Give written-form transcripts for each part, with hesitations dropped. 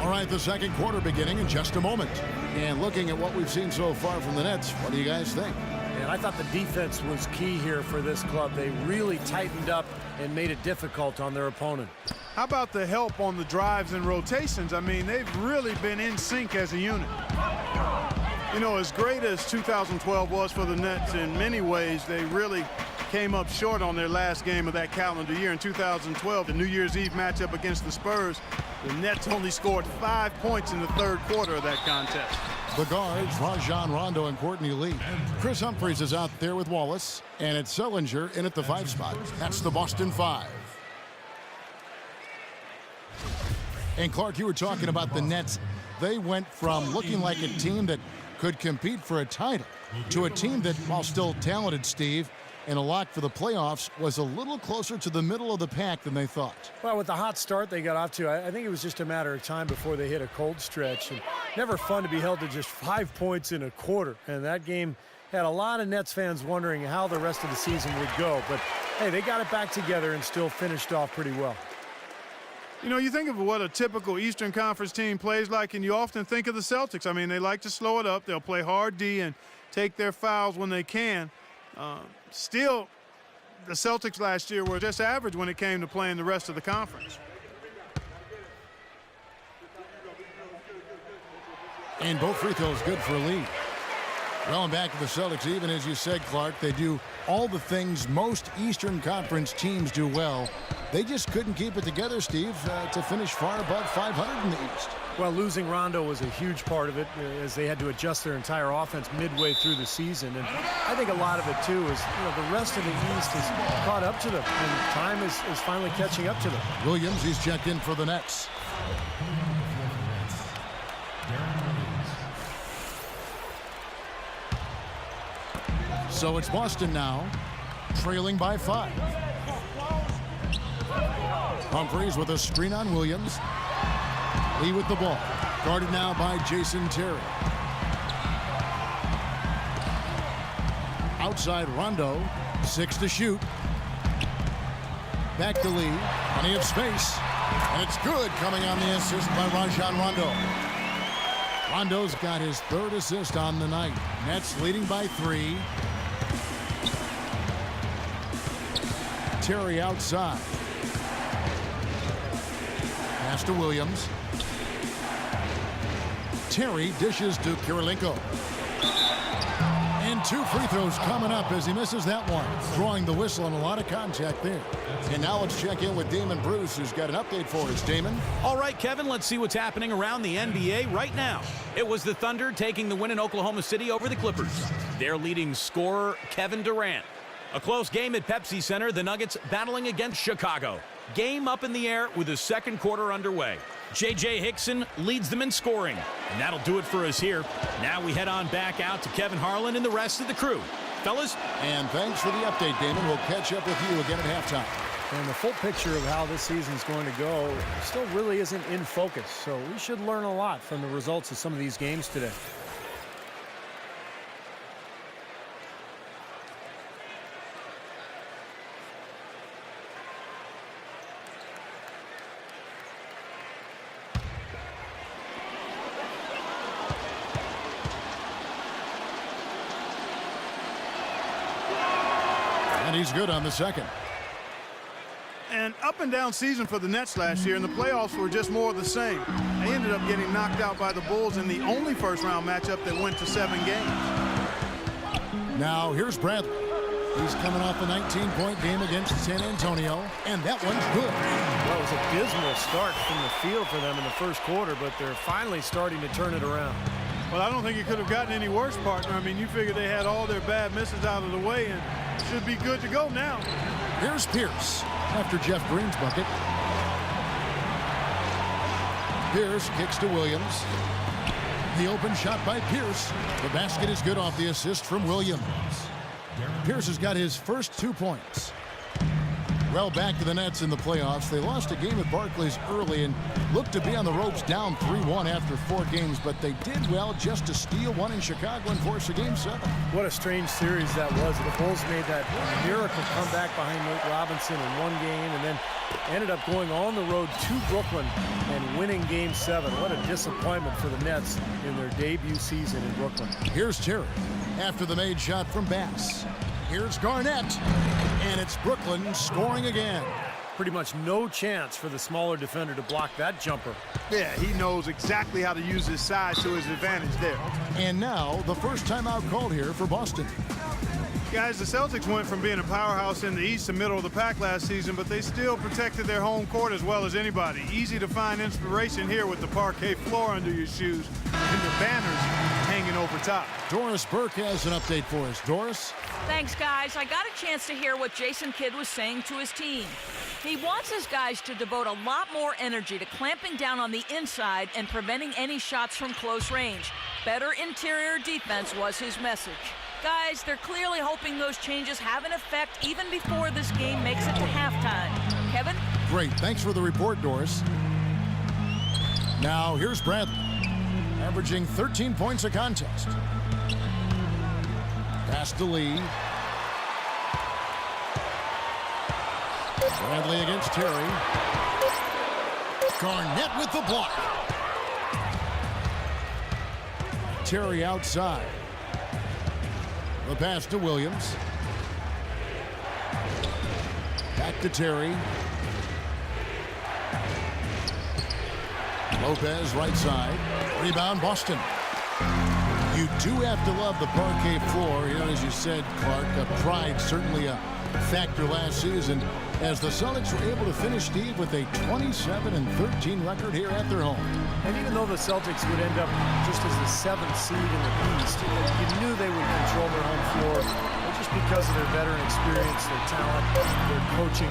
All right, the second quarter beginning in just a moment. And looking at what we've seen so far from the Nets, what do you guys think? And I thought the defense was key here for this club. They really tightened up and made it difficult on their opponent. How about the help on the drives and rotations? I mean, they've really been in sync as a unit. You know, as great as 2012 was for the Nets, in many ways, they really came up short on their last game of that calendar year. In 2012, the New Year's Eve matchup against the Spurs, the Nets only scored 5 points in the third quarter of that contest. The guards, Rajon Rondo and Courtney Lee. Chris Humphries is out there with Wallace, and it's Sullinger in at the 5 spot. That's the Boston 5. And Clark, you were talking about the Nets. They went from looking like a team that could compete for a title to a team that, while still talented, Steve, and a lock for the playoffs, was a little closer to the middle of the pack than they thought. Well, with the hot start they got off to, I think it was just a matter of time before they hit a cold stretch. And never fun to be held to just 5 points in a quarter. And that game had a lot of Nets fans wondering how the rest of the season would go. But, hey, they got it back together and still finished off pretty well. You know, you think of what a typical Eastern Conference team plays like, and you often think of the Celtics. I mean, they like to slow it up. They'll play hard D and take their fouls when they can. Still, the Celtics last year were just average when it came to playing the rest of the conference. And both free throws good for Lee. Well, and back to the Celtics, even as you said, Clark, they do all the things most Eastern Conference teams do well. They just couldn't keep it together, Steve, to finish far above 500 in the East. Well, losing Rondo was a huge part of it as they had to adjust their entire offense midway through the season. And I think a lot of it, too, is the rest of the East has caught up to them, and time is finally catching up to them. Williams, he's checked in for the Nets. So it's Boston now, trailing by 5. Humphries with a screen on Williams. Lee with the ball. Guarded now by Jason Terry. Outside Rondo. 6 to shoot. Back to Lee. Plenty of space. And it's good, coming on the assist by Rajon Rondo. Rondo's got his 3rd assist on the night. Nets leading by 3. Terry outside. Pass to Williams. Terry dishes to Kirilenko. And 2 free throws coming up as he misses that one. Drawing the whistle and a lot of contact there. And now let's check in with Damon Bruce, who's got an update for us. Damon? All right, Kevin, let's see what's happening around the NBA right now. It was the Thunder taking the win in Oklahoma City over the Clippers. Their leading scorer, Kevin Durant. A close game at Pepsi Center, the Nuggets battling against Chicago. Game up in the air with the second quarter underway. J.J. Hickson leads them in scoring. And that'll do it for us here. Now we head on back out to Kevin Harlan and the rest of the crew. Fellas? And thanks for the update, Damon. We'll catch up with you again at halftime. And the full picture of how this season's going to go still really isn't in focus. So we should learn a lot from the results of some of these games today. And he's good on the second. An up and down season for the Nets last year, and the playoffs were just more of the same. They ended up getting knocked out by the Bulls in the only first-round matchup that went to 7 games. Now here's Bradley. He's coming off a 19-point game against San Antonio, and that one's good. Well, it was a dismal start from the field for them in the first quarter, but they're finally starting to turn it around. Well, I don't think it could have gotten any worse, partner. I mean, you figure they had all their bad misses out of the way and should be good to go now. Here's Pierce after Jeff Green's bucket. Pierce kicks to Williams. The open shot by Pierce. The basket is good off the assist from Williams. Pierce has got his first 2 points. Well, back to the Nets in the playoffs. They lost a game at Barclays early and looked to be on the ropes down 3-1 after 4 games, but they did well just to steal one in Chicago and force a Game 7. What a strange series that was. The Bulls made that miracle comeback behind Nate Robinson in one game and then ended up going on the road to Brooklyn and winning Game 7. What a disappointment for the Nets in their debut season in Brooklyn. Here's Terry after the made shot from Bass. Here's Garnett, and it's Brooklyn scoring again. Pretty much no chance for the smaller defender to block that jumper. Yeah, he knows exactly how to use his size to his advantage there. And now the first timeout called here for Boston. Guys, the Celtics went from being a powerhouse in the East to middle of the pack last season, but they still protected their home court as well as anybody. Easy to find inspiration here with the parquet floor under your shoes and the banners hanging over top. Doris Burke has an update for us. Doris? Thanks, guys. I got a chance to hear what Jason Kidd was saying to his team. He wants his guys to devote a lot more energy to clamping down on the inside and preventing any shots from close range. Better interior defense was his message. Guys, they're clearly hoping those changes have an effect even before this game makes it to halftime. Kevin? Great. Thanks for the report, Doris. Now, here's Bradley, averaging 13 points a contest. Pass to Lee. Bradley against Terry. Garnett with the block. Terry outside. The pass to Williams. Back to Terry. Lopez right side. Rebound Boston. You do have to love the parquet floor here, as you said, Clark. Pride certainly a factor last season as the Celtics were able to finish, Steve, with a 27-13 record here at their home. And even though the Celtics would end up just as the 7th seed in the East, you knew they would control their home floor just because of their veteran experience, their talent, their coaching.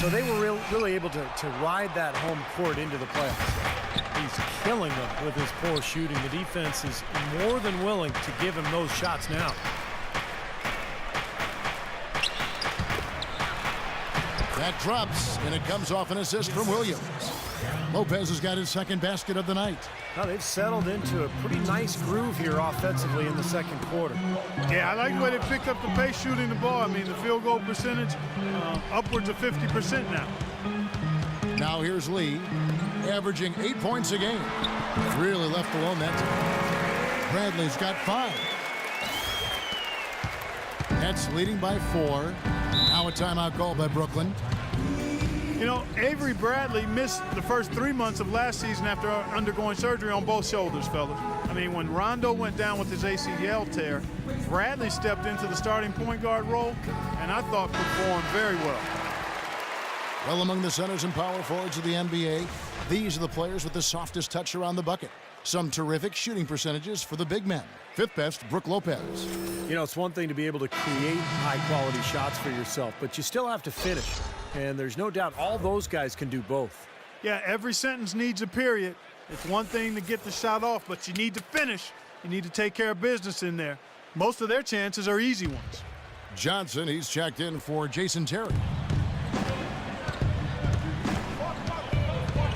So they were really able to ride that home court into the playoffs. He's killing them with his poor shooting. The defense is more than willing to give him those shots now. That drops, and it comes off an assist from Williams. Lopez has got his second basket of the night. Now they've settled into a pretty nice groove here offensively in the second quarter. Yeah, I like the way they picked up the pace shooting the ball. I mean, the field goal percentage upwards of 50% now. Now here's Lee, averaging 8 points a game. Really left alone that time. Bradley's got 5. Nets leading by 4. Now a timeout call by Brooklyn. You know, Avery Bradley missed the first 3 months of last season after undergoing surgery on both shoulders, fellas. I mean, when Rondo went down with his ACL tear, Bradley stepped into the starting point guard role, and I thought performed very well. Well, among the centers and power forwards of the NBA, these are the players with the softest touch around the bucket. Some terrific shooting percentages for the big men. 5th best, Brook Lopez. You know, it's one thing to be able to create high-quality shots for yourself, but you still have to finish. And there's no doubt all those guys can do both. Yeah, every sentence needs a period. It's one thing to get the shot off, but you need to finish. You need to take care of business in there. Most of their chances are easy ones. Johnson, he's checked in for Jason Terry.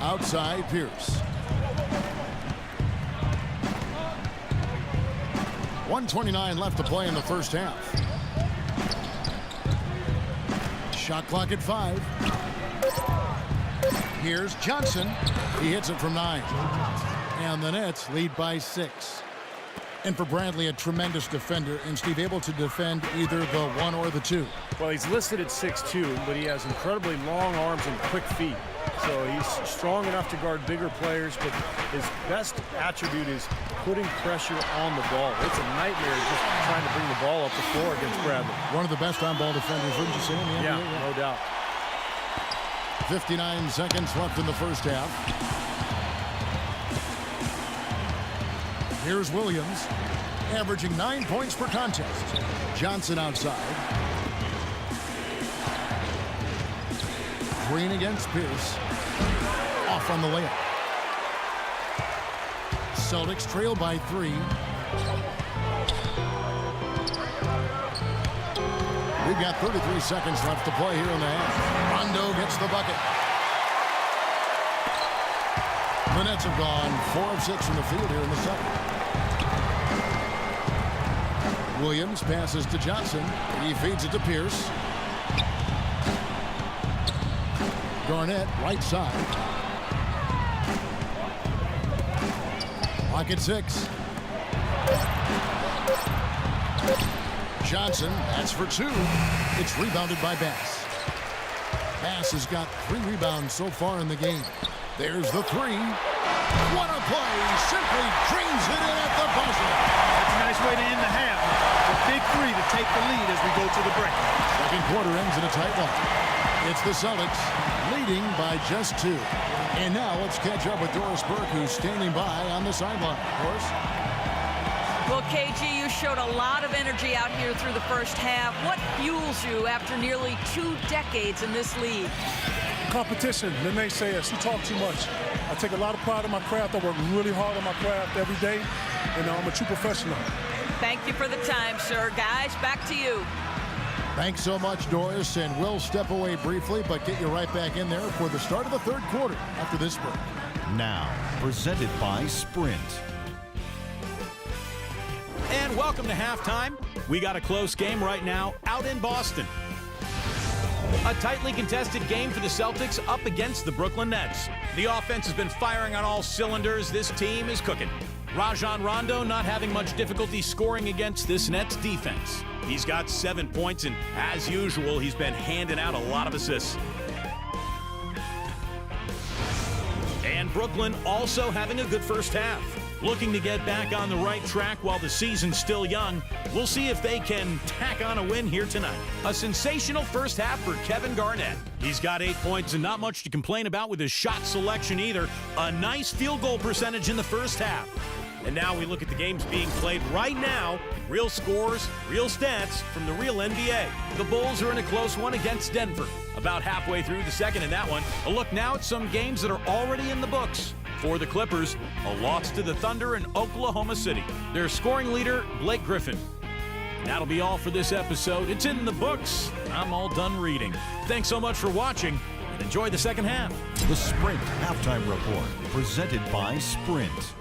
Outside, Pierce. 1:29 left to play in the first half. Shot clock at 5. Here's Johnson. He hits it from 9. And the Nets lead by 6. And for Bradley, a tremendous defender, and Steve able to defend either the 1 or the 2. Well, he's listed at 6'2", but he has incredibly long arms and quick feet. So he's strong enough to guard bigger players, but his best attribute is putting pressure on the ball. It's a nightmare just trying to bring the ball up the floor against Bradley. One of the best on-ball defenders, wouldn't you say, in the NBA? Yeah, no doubt. 59 seconds left in the first half. Here's Williams, averaging 9 points per contest. Johnson outside. Green against Pierce. Off on the layup. Celtics trail by 3. We've got 33 seconds left to play here in the half. Rondo gets the bucket. The Nets have gone 4 of 6 from the field here in the second. Williams passes to Johnson. He feeds it to Pierce. Garnett, right side. Clock at 6. Johnson, that's for 2. It's rebounded by Bass. Bass has got 3 rebounds so far in the game. There's the 3. What a play! Simply dreams it in at the buzzer. That's a nice way to end the half. A big 3 to take the lead as we go to the break. Second quarter ends in a tight one. It's the Celtics leading by just 2. And now let's catch up with Doris Burke, who's standing by on the sideline. Doris? Well, KG, you showed a lot of energy out here through the first half. What fuels you after nearly 2 decades in this league? Competition. The naysayers, she talk too much. I take a lot of pride in my craft. I work really hard on my craft every day, and I'm a true professional. Thank you for the time, sir. Guys, back to you. Thanks so much, Doris, and we'll step away briefly, but get you right back in there for the start of the third quarter after this break. Now, presented by Sprint. And welcome to halftime. We got a close game right now out in Boston. A tightly contested game for the Celtics up against the Brooklyn Nets. The offense has been firing on all cylinders. This team is cooking. Rajon Rondo not having much difficulty scoring against this Nets defense. He's got 7 points, and as usual, he's been handing out a lot of assists. And Brooklyn also having a good first half. Looking to get back on the right track while the season's still young. We'll see if they can tack on a win here tonight. A sensational first half for Kevin Garnett. He's got 8 points and not much to complain about with his shot selection either. A nice field goal percentage in the first half. And now we look at the games being played right now. Real scores, real stats from the real NBA. The Bulls are in a close one against Denver. About halfway through the second in that one. A look now at some games that are already in the books. For the Clippers, a loss to the Thunder in Oklahoma City. Their scoring leader, Blake Griffin. That'll be all for this episode. It's in the books. I'm all done reading. Thanks so much for watching, and enjoy the second half. The Sprint Halftime Report, presented by Sprint.